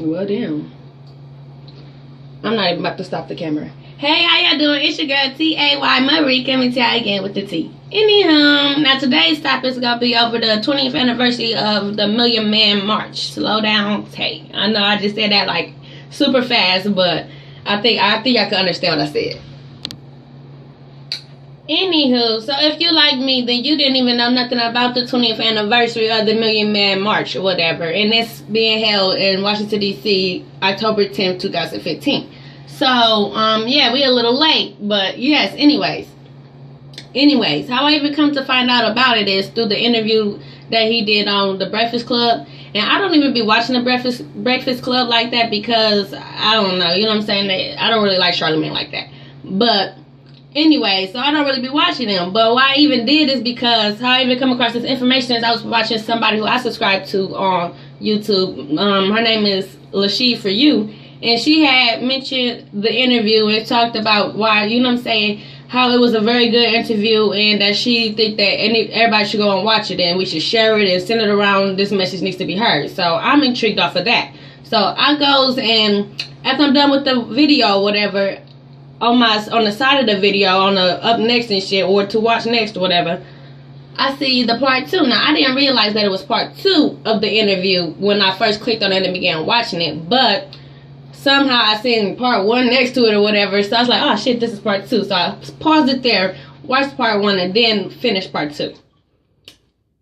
Well, damn. I'm not even about to stop the camera. Hey, how y'all doing? It's your girl T-A-Y Marie coming to y'all again with the T. Anyhow, now today's topic is going to be over the 20th anniversary of the Million Man March. Slow down, Tay. I know I just said that like super fast, but I think y'all can understand what I said. Anywho, so if you like me, then you didn't even know nothing about the 20th anniversary of the Million Man March or whatever. And it's being held in Washington, D.C., October 10th, 2015. So, yeah, we a little late. But, yes, anyways, how I even come to find out about it is through the interview that he did on The Breakfast Club. And I don't even be watching The Breakfast Club like that because, I don't know, you know what I'm saying? I don't really like Charlamagne like that. But anyway, so I don't really be watching them. But why I even did is because how I even come across this information is I was watching somebody who I subscribe to on YouTube. Her name is Lashee For You. And she had mentioned the interview and talked about why, you know what I'm saying, how it was a very good interview and that she think that everybody should go and watch it and we should share it and send it around. This message needs to be heard. So I'm intrigued off of that. So I goes and after I'm done with the video or whatever, on the side of the video, on the up next and shit, or to watch next or whatever, I see the part 2. Now, I didn't realize that it was part 2 of the interview when I first clicked on it and began watching it, but somehow I seen part 1 next to it or whatever, so I was like, oh shit, this is part 2. So I paused it there, watched part 1, and then finished part 2.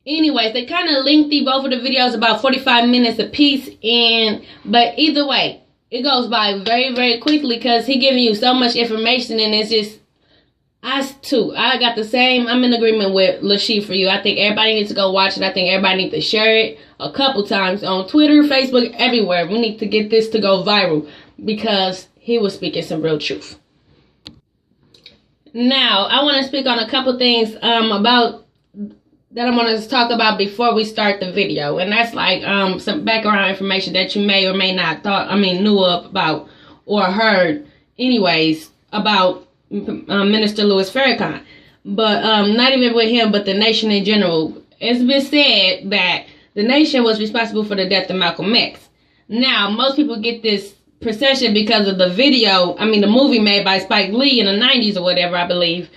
Anyways, they kind of lengthy, both of the videos, about 45 minutes a piece, but either way, it goes by very, very quickly because he giving you so much information and it's just, I got the same, I'm in agreement with Lashee For You. I think everybody needs to go watch it. I think everybody needs to share it a couple times on Twitter, Facebook, everywhere. We need to get this to go viral because he was speaking some real truth. Now, I want to speak on a couple things that I want to talk about before we start the video, and that's like some background information that you may or may not knew about or heard anyways about Minister Louis Farrakhan, but not even with him, but the nation in general. It's been said that the nation was responsible for the death of Malcolm X. Now, most people get this perception because of the the movie made by Spike Lee in the 90s or whatever, I believe,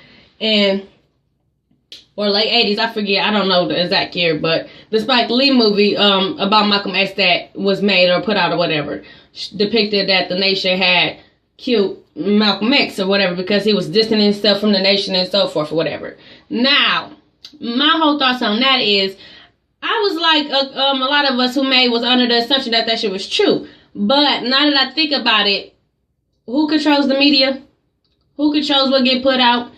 or late 80s, I forget, I don't know the exact year, but the Spike Lee movie about Malcolm X that was made or put out or whatever depicted that the nation had killed Malcolm X or whatever because he was distancing himself from the nation and so forth or whatever. Now, my whole thoughts on that is, I was like a lot of us who was under the assumption that shit was true. But now that I think about it, who controls the media? Who controls what get put out?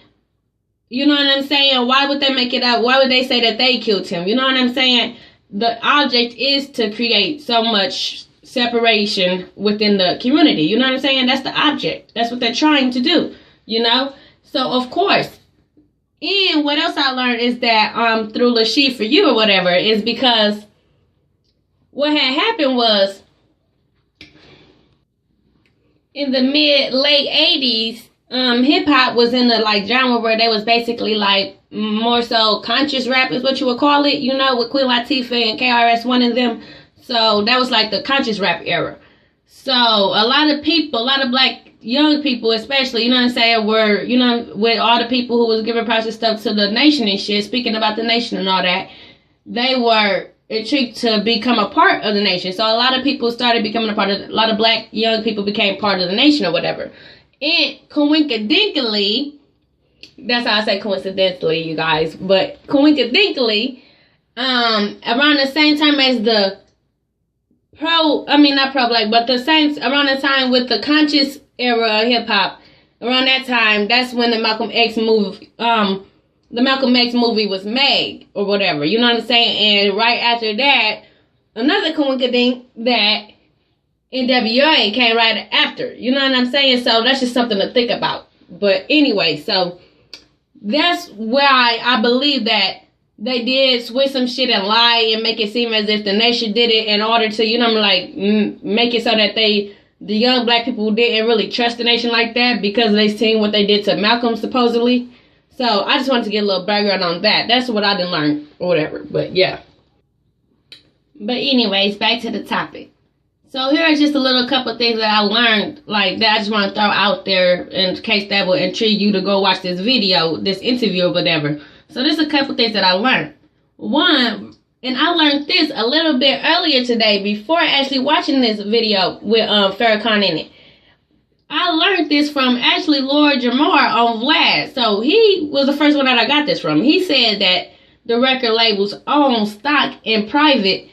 You know what I'm saying? Why would they make it out? Why would they say that they killed him? You know what I'm saying? The object is to create so much separation within the community. You know what I'm saying? That's the object. That's what they're trying to do. You know? So, of course. And what else I learned is that through Lashee For You or whatever is because what had happened was in the late 80s, hip-hop was in the like genre where they was basically like more so conscious rap is what you would call it, you know, with Queen Latifah and KRS-One and them. So that was like the conscious rap era. So a lot of black young people especially, you know what I'm saying, were, you know, with all the people who was giving precious stuff to the nation and shit, speaking about the nation and all that, they were intrigued to become a part of the nation. So a lot of people started becoming a lot of black young people became part of the nation or whatever. And coincidentally, that's how I say coincidentally, you guys, but coincidentally, around the same time as the around the time with the conscious era of hip hop, around that time, that's when the Malcolm X movie was made or whatever, you know what I'm saying? And right after that, another coincidence that NWA came right after. You know what I'm saying? So that's just something to think about. But anyway, so that's why I believe that they did switch some shit and lie and make it seem as if the nation did it in order to, you know, like make it so that the young black people didn't really trust the nation like that because they seen what they did to Malcolm supposedly. So I just wanted to get a little background on that. That's what I didn't learn or whatever. But yeah. But anyways, back to the topic. So here are just a little couple of things that I learned, like that I just want to throw out there in case that will intrigue you to go watch this video, this interview or whatever. So there's a couple things that I learned. One, and I learned this a little bit earlier today before actually watching this video with Farrakhan in it. I learned this from actually Lord Jamar on Vlad. So he was the first one that I got this from. He said that the record labels own stock in private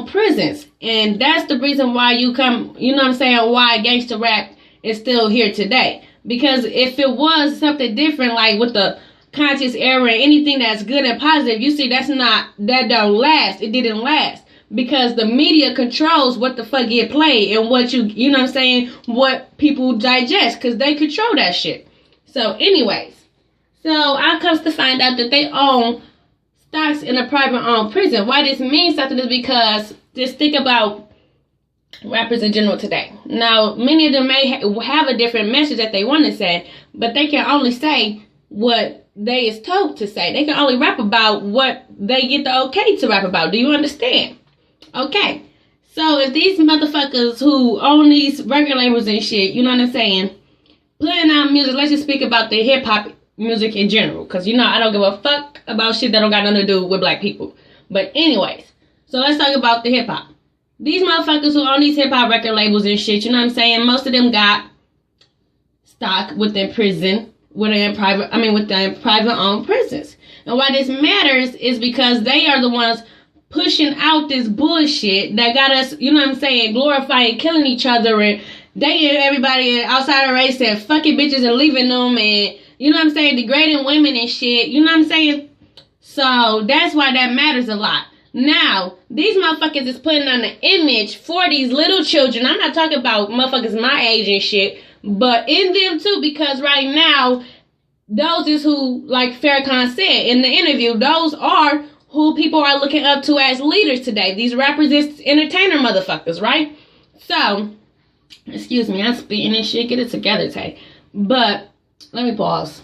prisons. And that's the reason why you know what I'm saying, why gangster rap is still here today. Because if it was something different, like with the conscious era, anything that's good and positive, you see that don't last. It didn't last. Because the media controls what the fuck get played and what you know what I'm saying, what people digest, because they control that shit. So anyways, so I comes to find out that they own stocks in a private owned prison. Why this means something is because just think about rappers in general today. Now, many of them may have a different message that they want to say, but they can only say what they is told to say. They can only rap about what they get the okay to rap about. Do you understand? Okay, so if these motherfuckers who own these record labels and shit, you know what I'm saying, putting out music, let's just speak about the hip-hop music in general, because, you know, I don't give a fuck about shit that don't got nothing to do with black people. But anyways, so let's talk about the hip-hop. These motherfuckers who own these hip-hop record labels and shit, you know what I'm saying, most of them got stock within prison, within private owned prisons. And why this matters is because they are the ones pushing out this bullshit that got us, you know what I'm saying, glorifying killing each other and dating everybody outside the race and fucking bitches and leaving them and, you know what I'm saying, degrading women and shit, you know what I'm saying? So that's why that matters a lot. Now, these motherfuckers is putting on an image for these little children. I'm not talking about motherfuckers my age and shit, but in them too, because right now, those is who, like Farrakhan said in the interview, those are who people are looking up to as leaders today. These rappers is entertainer motherfuckers, right? So, excuse me, I'm spitting and shit. Get it together, Tay. But, let me pause.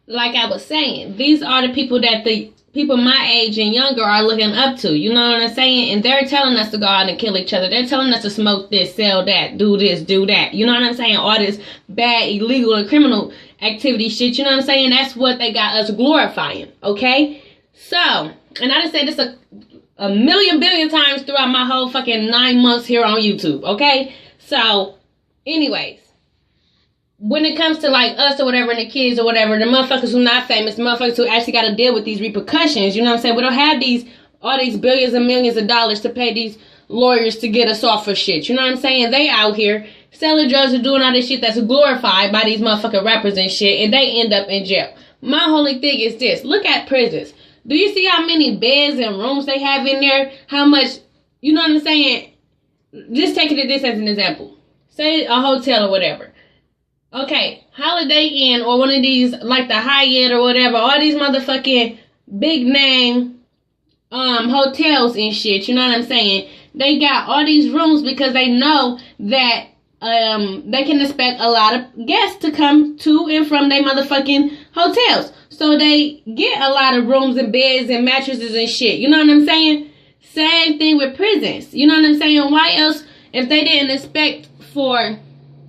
Like I was saying, these are the people that the people my age and younger are looking up to. You know what I'm saying? And they're telling us to go out and kill each other. They're telling us to smoke this, sell that, do this, do that. You know what I'm saying? All this bad, illegal, and criminal activity shit. You know what I'm saying? That's what they got us glorifying, okay? So, and I just said this a million billion times throughout my whole fucking 9 months here on YouTube, okay? So, anyways, when it comes to like us or whatever and the kids or whatever, the motherfuckers who not famous, the motherfuckers who actually got to deal with these repercussions, you know what I'm saying? We don't have all these billions and millions of dollars to pay these lawyers to get us off for shit, you know what I'm saying? They out here selling drugs and doing all this shit that's glorified by these motherfucking rappers and shit, and they end up in jail. My only thing is this: look at prisons. Do you see how many beds and rooms they have in there? How much, you know what I'm saying? Just taking this as an example. Say a hotel or whatever. Okay, Holiday Inn or one of these, like the Hyatt or whatever, all these motherfucking big name hotels and shit, you know what I'm saying? They got all these rooms because they know that they can expect a lot of guests to come to and from their motherfucking hotels. So they get a lot of rooms and beds and mattresses and shit. You know what I'm saying? Same thing with prisons. You know what I'm saying? Why else, if they didn't expect for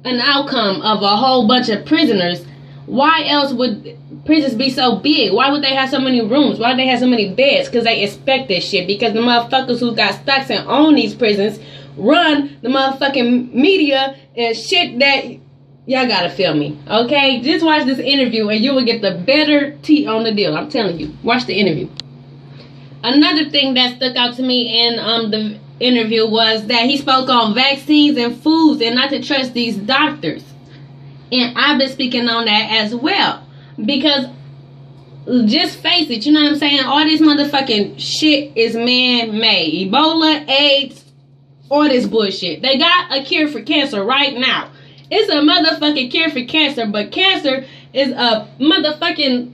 an outcome of a whole bunch of prisoners, why else would prisons be so big? Why would they have so many rooms? Why do they have so many beds? Because they expect this shit. Because the motherfuckers who got stocks and own these prisons run the motherfucking media and shit that y'all gotta feel me, okay? Just watch this interview and you will get the better tea on the deal. I'm telling you. Watch the interview. Another thing that stuck out to me in the interview was that he spoke on vaccines and foods and not to trust these doctors. And I've been speaking on that as well. Because just face it, you know what I'm saying? All this motherfucking shit is man-made. Ebola, AIDS, all this bullshit. They got a cure for cancer right now. It's a motherfucking cure for cancer, but cancer is a motherfucking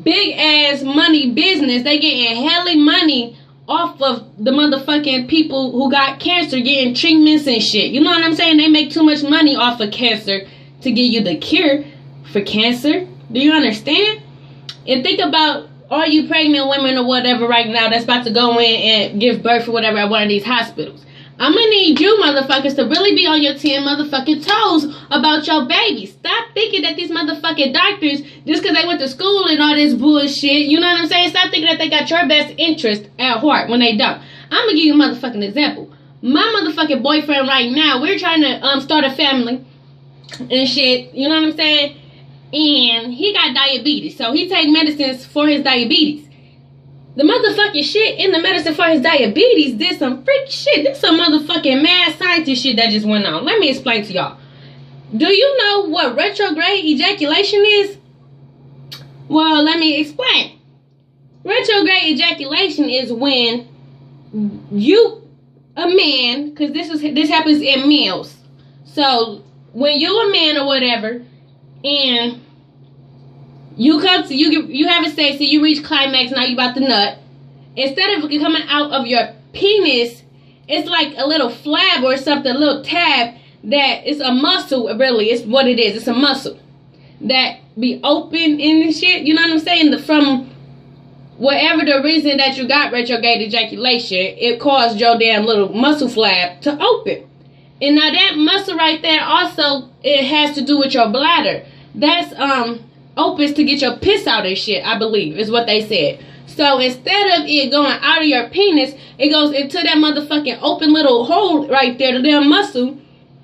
big ass money business. They getting hella money off of the motherfucking people who got cancer getting treatments and shit. You know what I'm saying? They make too much money off of cancer to give you the cure for cancer. Do you understand? And think about all you pregnant women or whatever right now that's about to go in and give birth or whatever at one of these hospitals. I'm gonna need you motherfuckers to really be on your 10 motherfucking toes about your baby. Stop thinking that these motherfucking doctors, just because they went to school and all this bullshit, you know what I'm saying? Stop thinking that they got your best interest at heart when they don't. I'm gonna give you a motherfucking example. My motherfucking boyfriend right now, we're trying to start a family and shit, you know what I'm saying? And he got diabetes, so he take medicines for his diabetes. The motherfucking shit in the medicine for his diabetes did some freak shit. This some motherfucking mad scientist shit that just went on. Let me explain to y'all. Do you know what retrograde ejaculation is? Well, let me explain. Retrograde ejaculation is when you, a man, because this happens in males. So when you a man or whatever, and you come to you having sex and you reach climax, now you about to nut. Instead of it coming out of your penis, it's like a little flab or something, a little tab that is a muscle. Really, it's what it is. It's a muscle that be open and shit. You know what I'm saying? From whatever the reason that you got retrograde ejaculation, it caused your damn little muscle flap to open. And now that muscle right there also, it has to do with your bladder. That's opens to get your piss out and shit, I believe, is what they said. So instead of it going out of your penis, it goes into that motherfucking open little hole right there, the damn muscle.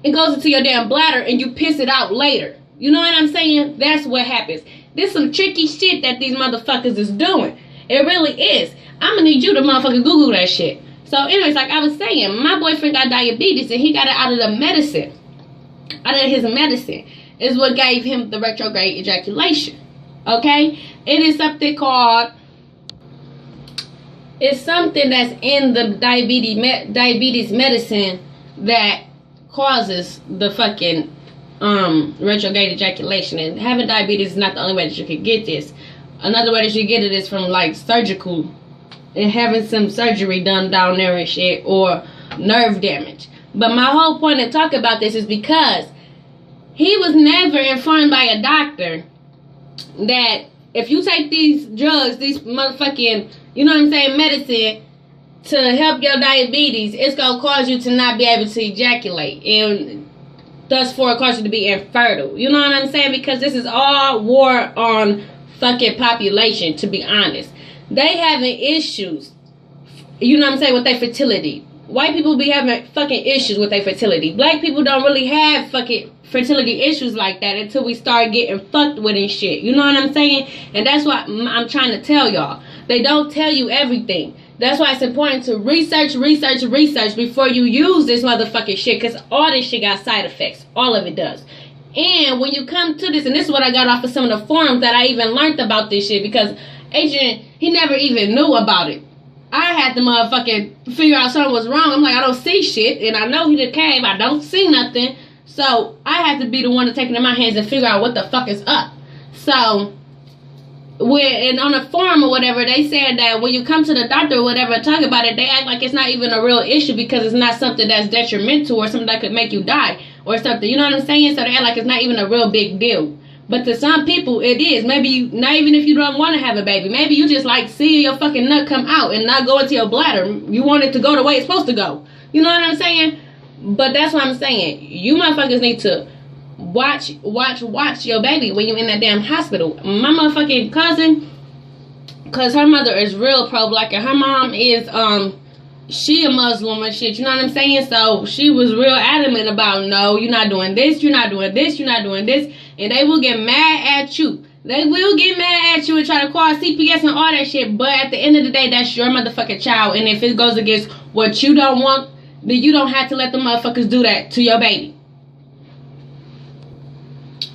It goes into your damn bladder and you piss it out later. You know what I'm saying? That's what happens. This some tricky shit that these motherfuckers is doing. It really is. I'm gonna need you to motherfucking Google that shit. So anyways, like I was saying, my boyfriend got diabetes and he got it out of the medicine. Out of his medicine is what gave him the retrograde ejaculation. Okay? It is something called, it's something that's in the diabetes medicine that causes the fucking retrograde ejaculation. And having diabetes is not the only way that you can get this. Another way that you get it is from like surgical and having some surgery done down there and shit, or nerve damage. But my whole point of talking about this is because he was never informed by a doctor that if you take these drugs, these motherfucking, you know what I'm saying, medicine to help your diabetes, it's gonna cause you to not be able to ejaculate, and thus for it cause you to be infertile. You know what I'm saying? Because this is all war on fucking population, to be honest. They having issues, you know what I'm saying, with their fertility. White people be having fucking issues with their fertility. Black people don't really have fucking fertility issues like that until we start getting fucked with and shit. You know what I'm saying? And that's what I'm trying to tell y'all. They don't tell you everything. That's why it's important to research before you use this motherfucking shit. Because all this shit got side effects. All of it does. And when you come to this, and this is what I got off of some of the forums that I even learned about this shit. Because Adrian, he never even knew about it. I had to motherfucking figure out something was wrong. I'm like, I don't see shit. And I know he done came. I don't see nothing. So I had to be the one to take it in my hands and figure out what the fuck is up. So and on a forum or whatever, they said that when you come to the doctor or whatever and talk about it, they act like it's not even a real issue because it's not something that's detrimental or something that could make you die or something. You know what I'm saying? So they act like it's not even a real big deal. But to some people, it is. Maybe you, not even if you don't want to have a baby. Maybe you just like seeing your fucking nut come out and not go into your bladder. You want it to go the way it's supposed to go. You know what I'm saying? But that's what I'm saying. You motherfuckers need to watch your baby when you're in that damn hospital. My motherfucking cousin, because her mother is real pro-black and her mom is, she a Muslim and shit, you know what I'm saying? So she was real adamant about, no, you're not doing this, you're not doing this, you're not doing this. And they will get mad at you. They will get mad at you and try to call CPS and all that shit. But at the end of the day, that's your motherfucking child. And if it goes against what you don't want, then you don't have to let the motherfuckers do that to your baby.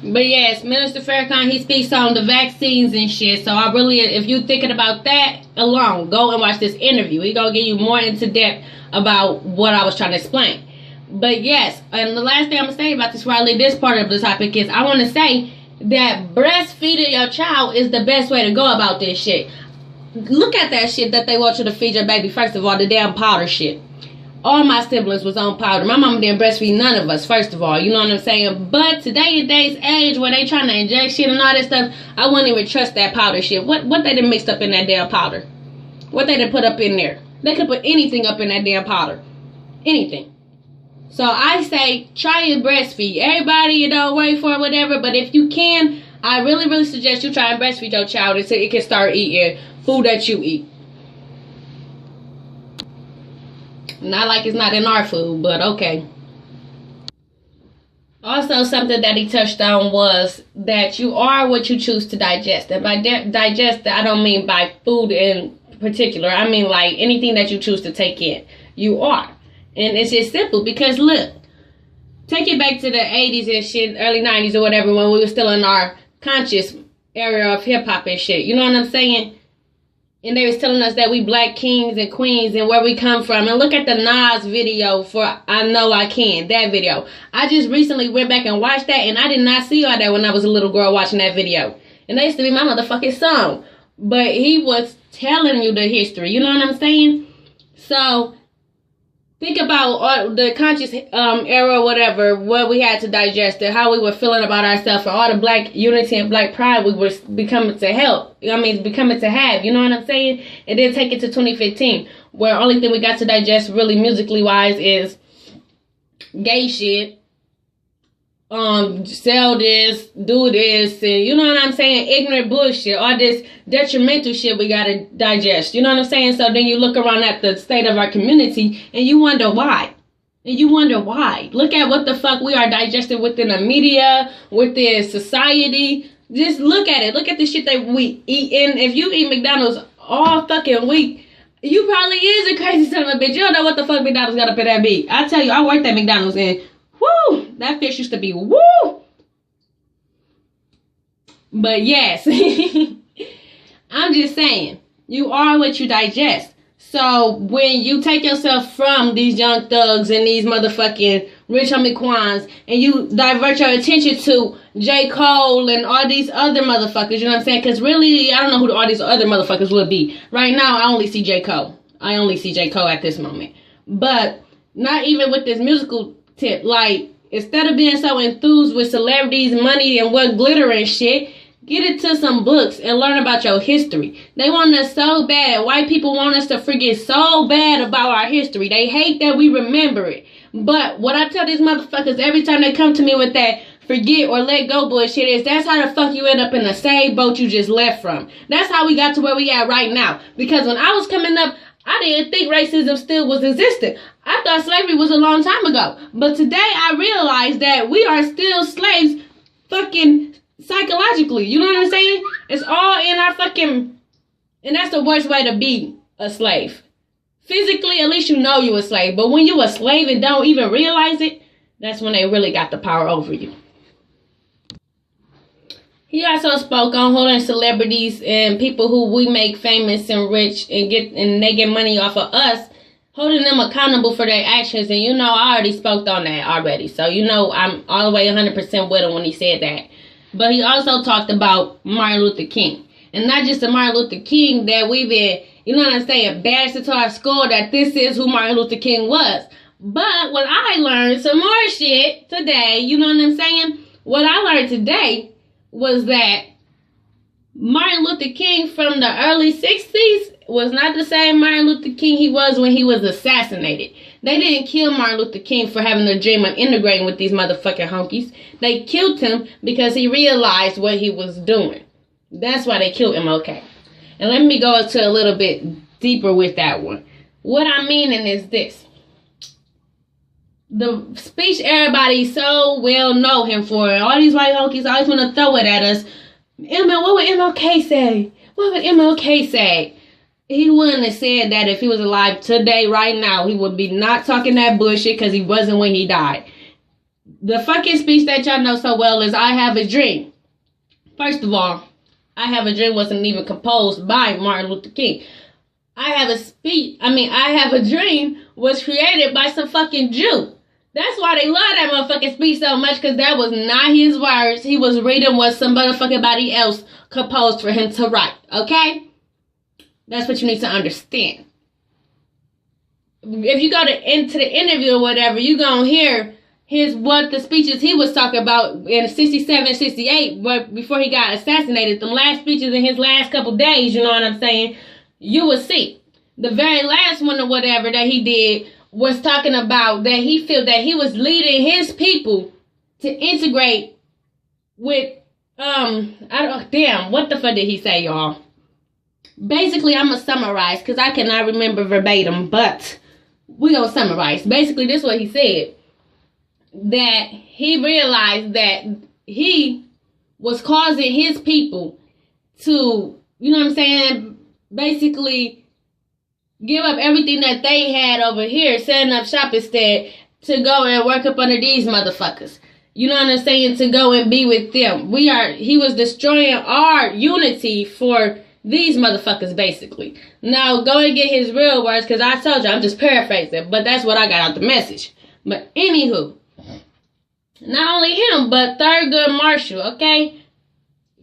But yes, Minister Farrakhan, he speaks on the vaccines and shit. So I really, if you thinking about that alone, go and watch this interview. He gonna give you more into depth about what I was trying to explain. But yes, and the last thing I'm gonna say about this, before I leave this part of the topic, is I want to say that breastfeeding your child is the best way to go about this shit. Look at that shit that they want you to feed your baby. First of all, the damn powder shit. All my siblings was on powder. My mama didn't breastfeed none of us, first of all. You know what I'm saying? But today in today's age, where they trying to inject shit and all that stuff, I wouldn't even trust that powder shit. What they done mixed up in that damn powder? What they done put up in there? They could put anything up in that damn powder. anything. So I say, try to breastfeed. Everybody, you don't wait for it, whatever. But if you can, I really, really suggest you try and breastfeed your child until it can start eating food that you eat. Not like it's not in our food, but okay. Also, something that he touched on was that you are what you choose to digest. And by digest, I don't mean by food in particular. I mean like anything that you choose to take in. You are. And it's just simple because look, take it back to the 80s and shit, early 90s or whatever, when we were still in our conscious area of hip-hop and shit. You know what I'm saying? And they was telling us that we black kings and queens and where we come from. And look at the Nas video for I Know I Can, that video. I just recently went back and watched that, and I did not see all that when I was a little girl watching that video. And that used to be my motherfucking song. But he was telling you the history, you know what I'm saying? So think about all the conscious era or whatever, what we had to digest and how we were feeling about ourselves, for all the black unity and black pride we were becoming to have, you know what I'm saying? And then take it to 2015, where only thing we got to digest really musically wise is gay shit, sell this, do this, and you know what I'm saying, ignorant bullshit, all this detrimental shit we gotta digest, you know what I'm saying? So then you look around at the state of our community and you wonder why. Look at what the fuck we are digesting within the media, within society. Just look at it. Look at the shit that we eat. And if you eat McDonald's all fucking week, you probably is a crazy son of a bitch. You don't know what the fuck McDonald's got up in that beat. I tell you, I worked at McDonald's and woo, that fish used to be woo. But yes, I'm just saying, you are what you digest. So when you take yourself from these young thugs and these motherfucking Rich Homie Quans and you divert your attention to J. Cole and all these other motherfuckers, you know what I'm saying? Because really, I don't know who all these other motherfuckers would be. Right now, I only see J. Cole. At this moment. But not even with this musical tip. Like, instead of being so enthused with celebrities, money, and what glitter and shit, get into some books and learn about your history. They want us so bad. White people want us to forget so bad about our history. They hate that we remember it. But what I tell these motherfuckers every time they come to me with that forget or let go bullshit is that's how the fuck you end up in the same boat you just left from. That's how we got to where we at right now. Because when I was coming up, I didn't think racism still was existent. I thought slavery was a long time ago. But today I realized that we are still slaves fucking psychologically. You know what I'm saying? It's all in our fucking... And that's the worst way to be a slave. Physically, at least you know you're a slave. But when you're a slave and don't even realize it, that's when they really got the power over you. He also spoke on holding celebrities and people who we make famous and rich and they get money off of us, holding them accountable for their actions. And you know, I already spoke on that already. So you know, I'm all the way 100% with him when he said that. But he also talked about Martin Luther King. And not just the Martin Luther King that we've been, you know what I'm saying, bashed into our skull that this is who Martin Luther King was. But what I learned some more shit today, you know what I'm saying? What I learned today was that Martin Luther King from the early 60s was not the same Martin Luther King he was when he was assassinated. They didn't kill Martin Luther King for having the dream of integrating with these motherfucking honkies. They killed him because he realized what he was doing. That's why they killed MLK. And let me go into a little bit deeper with that one. What I'm meaning is this. The speech everybody so well know him for, and all these white honkies always want to throw it at us. What would MLK say? What would MLK say? He wouldn't have said that if he was alive today, right now. He would be not talking that bullshit because he wasn't when he died. The fucking speech that y'all know so well is I Have a Dream. First of all, I Have a Dream wasn't even composed by Martin Luther King. I Have a Dream was created by some fucking Jew. That's why they love that motherfucking speech so much, because that was not his words. He was reading what some motherfucking body else composed for him to write, okay? That's what you need to understand. If you go into the interview or whatever, you're going to hear what the speeches he was talking about in 67, 68, but before he got assassinated. The last speeches in his last couple days, you know what I'm saying? You will see. The very last one or whatever that he did was talking about that he felt that he was leading his people to integrate with what the fuck did he say, y'all? Basically, I'm gonna summarize because I cannot remember verbatim, but we gonna summarize. Basically, this is what he said. That he realized that he was causing his people to, you know what I'm saying, basically give up everything that they had over here, setting up shop instead, to go and work up under these motherfuckers. You know what I'm saying? To go and be with them. He was destroying our unity for these motherfuckers, basically. Now, go and get his real words, because I told you, I'm just paraphrasing, but that's what I got out the message. But anywho, not only him, but Thurgood Marshall, okay?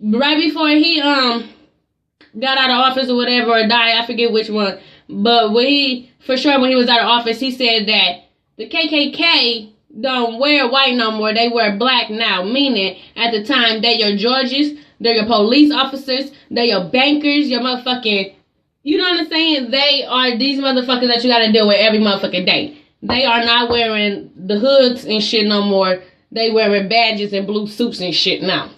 Right before he got out of office or whatever, or died, I forget which one. But when he was out of office, he said that the KKK don't wear white no more. They wear black now. Meaning, at the time, they're your judges, they're your police officers, they're your bankers, your motherfucking... You know what I'm saying? They are these motherfuckers that you gotta deal with every motherfucking day. They are not wearing the hoods and shit no more. They wearing badges and blue suits and shit now.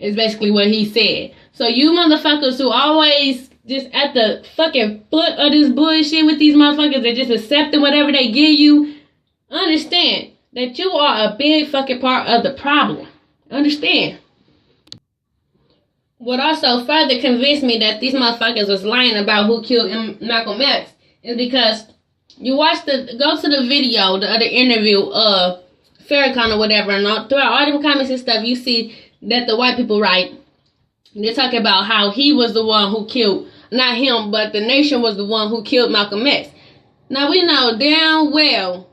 Is basically what he said. So you motherfuckers who always just at the fucking foot of this bullshit with these motherfuckers and just accepting whatever they give you, understand that you are a big fucking part of the problem. Understand? What also further convinced me that these motherfuckers was lying about who killed Malcolm X is because you go to the video, the other interview of Farrakhan or whatever, and throughout all them comments and stuff, you see that the white people, right, they're talking about how he was the one who killed, not him, but the nation was the one who killed Malcolm X. Now, we know damn well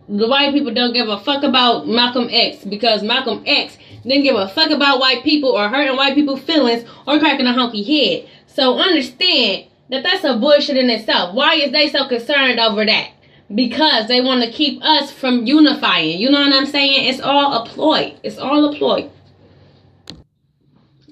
the white people don't give a fuck about Malcolm X because Malcolm X didn't give a fuck about white people or hurting white people's feelings or cracking a honky head. So understand that that's a bullshit in itself. Why is they so concerned over that? Because they want to keep us from unifying. You know what I'm saying? It's all a ploy. It's all a ploy.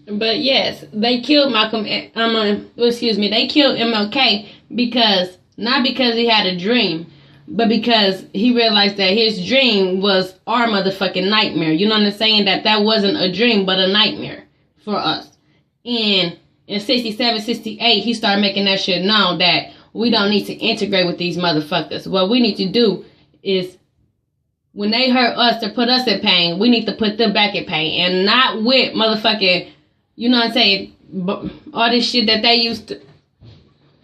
But yes, they killed they killed MLK because, not because he had a dream, but because he realized that his dream was our motherfucking nightmare. You know what I'm saying? That wasn't a dream, but a nightmare for us. And in 67, 68, he started making that shit known that we don't need to integrate with these motherfuckers. What we need to do is, when they hurt us to put us in pain, we need to put them back in pain. And not with motherfucking, you know what I'm saying, all this shit that they used to...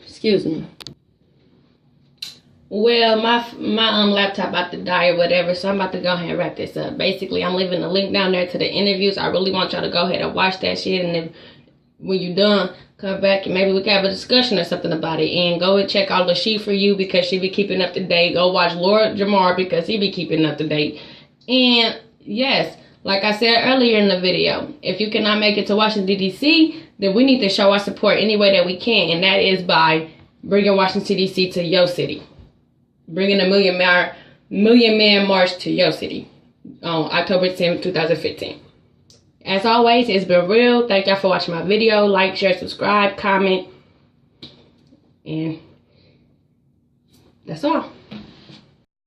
Excuse me. Well, my laptop about to die or whatever, so I'm about to go ahead and wrap this up. Basically, I'm leaving the link down there to the interviews. I really want y'all to go ahead and watch that shit, and then when you're done, come back and maybe we can have a discussion or something about it. And go and check out LaShe for You because she be keeping up to date. Go watch Lord Jamar because he be keeping up to date. And yes, like I said earlier in the video, if you cannot make it to Washington, D.C., then we need to show our support any way that we can. And that is by bringing Washington, D.C. to your city. Bringing a Million Man March to your city on October 10th, 2015. As always, it's been real. Thank y'all for watching my video. Like, share, subscribe, comment. And that's all.